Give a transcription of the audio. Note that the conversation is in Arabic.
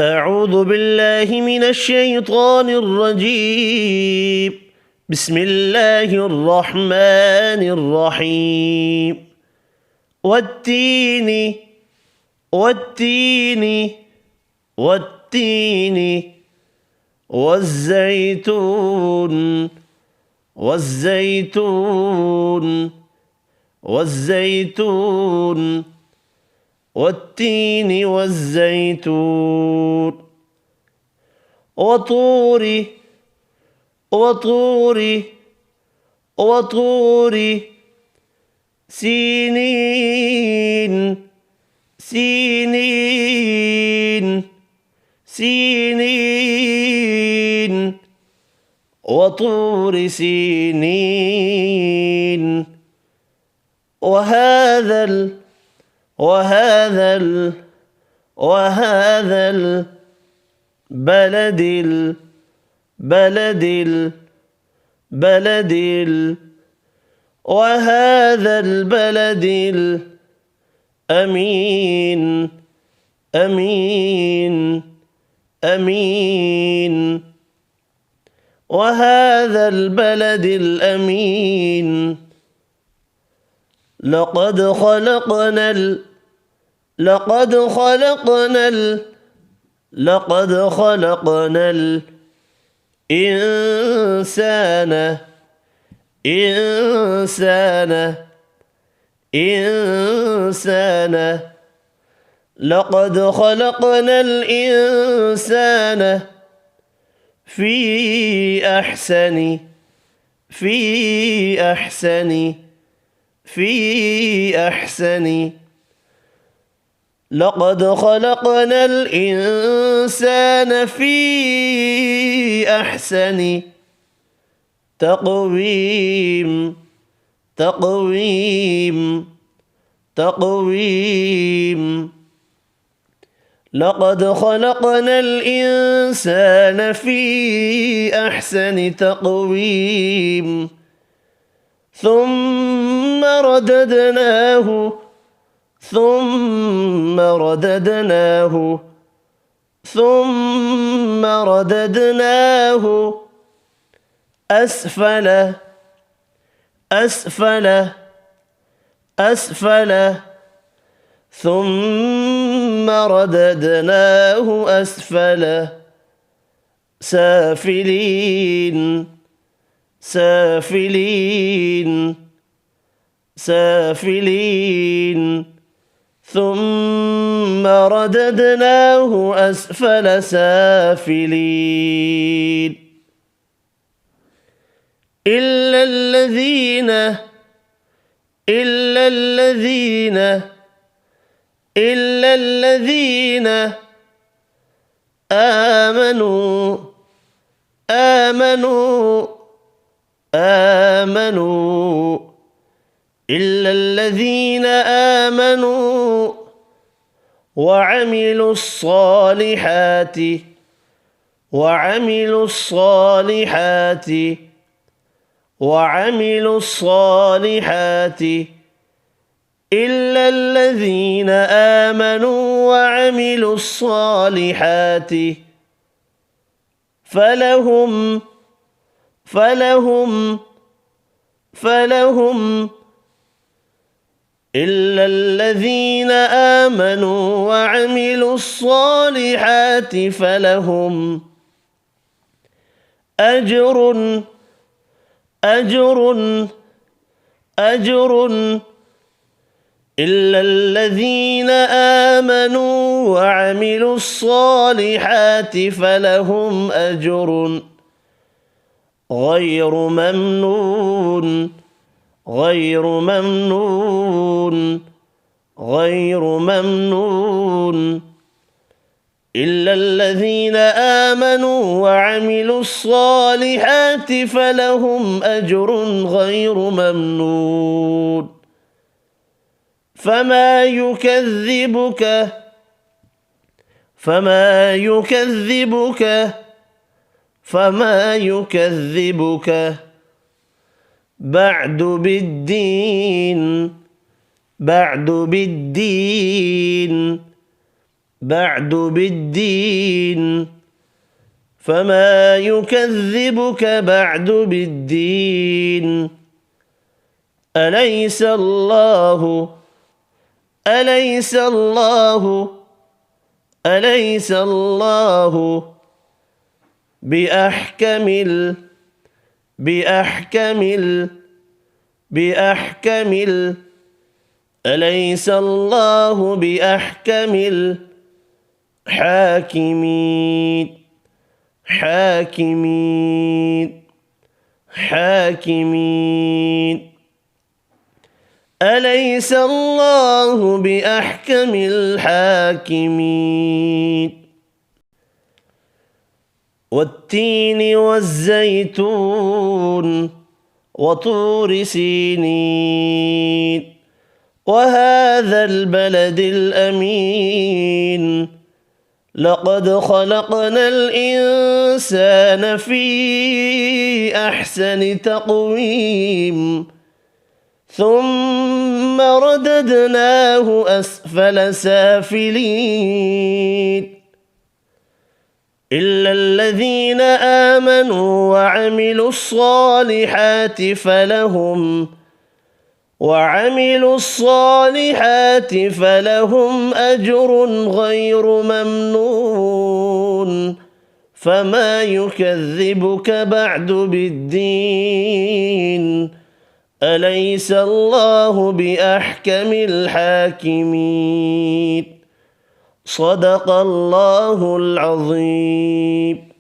أعوذ بالله من الشيطان الرجيم. بسم الله الرحمن الرحيم. والتين والتين والتين والزيتون والزيتون والزيتون والتين والزيتون وطور وطور وطور سينين سينين سينين وطور سينين وهذا البلد وهذا البلد الأمين أمين أمين وهذا البلد الأمين لقد خلقنا الإنسان لقد خلقنا الإنسان في أحسن لقد خلقنا الإنسان في أحسن تقويم لقد خلقنا الإنسان في أحسن تقويم ثم رددناه أسفل ثم رددناه أسفل سافلين ثم رددناه أسفل سافلين إلا الذين آمنوا إلا الذين آمنوا وعملوا الصالحات إلا الذين آمنوا وعملوا الصالحات فلهم إلا الذين آمنوا وعملوا الصالحات فلهم أجر إلا الذين آمنوا وعملوا الصالحات فلهم أجر غير ممنون إلا الذين آمنوا وعملوا الصالحات فلهم أجر غير ممنون فما يكذبك بعد بالدين بعد بالدين فما يكذبك بعد بالدين أليس الله بأحكم أليس الله بأحكم الحاكمين أليس الله بأحكم الحاكمين والتين والزيتون وطور سينين وهذا البلد الأمين لقد خلقنا الإنسان في أحسن تقويم ثم رددناه أسفل سافلين إلا الذين آمنوا وعملوا الصالحات فلهم أجر غير ممنون فما يكذبك بعد بالدين أليس الله بأحكم الحاكمين صدق الله العظيم.